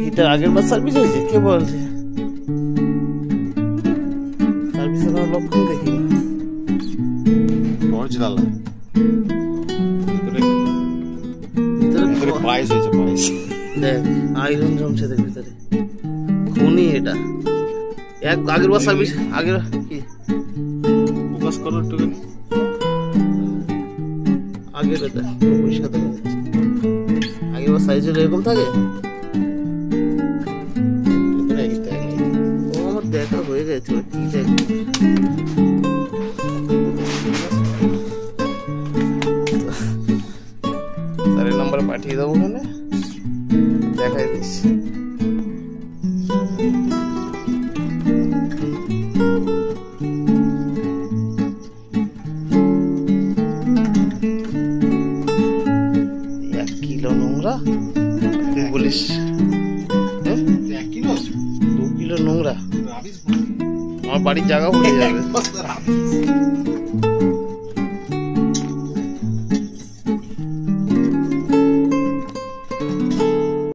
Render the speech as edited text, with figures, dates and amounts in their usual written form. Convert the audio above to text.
এটা আগের বার সার্ভিস হয়েছে কে বলছে? সার্ভিসের কোনো লক্ষণ দেখি না। দেখ আয়রন জমছে দেখ ভিতরে, খনি এটা। আগের বার সার্ভিস, আগের কি ফোকাস করো একটু, আগের এটা পরিষ্কার দেখা যাচ্ছে। আগের বার সাইজ হলে এরকম থাকে। ও আমার দেখা হয়ে গেছে, কি দেখ স্যারের নাম্বারে পাঠিয়ে দেবো, ওখানে দেখাই দিচ্ছি। নোংরা তুই বলিস, 2 কিলো নোংরা আমার বাড়ির জায়গা ভরে যাবে।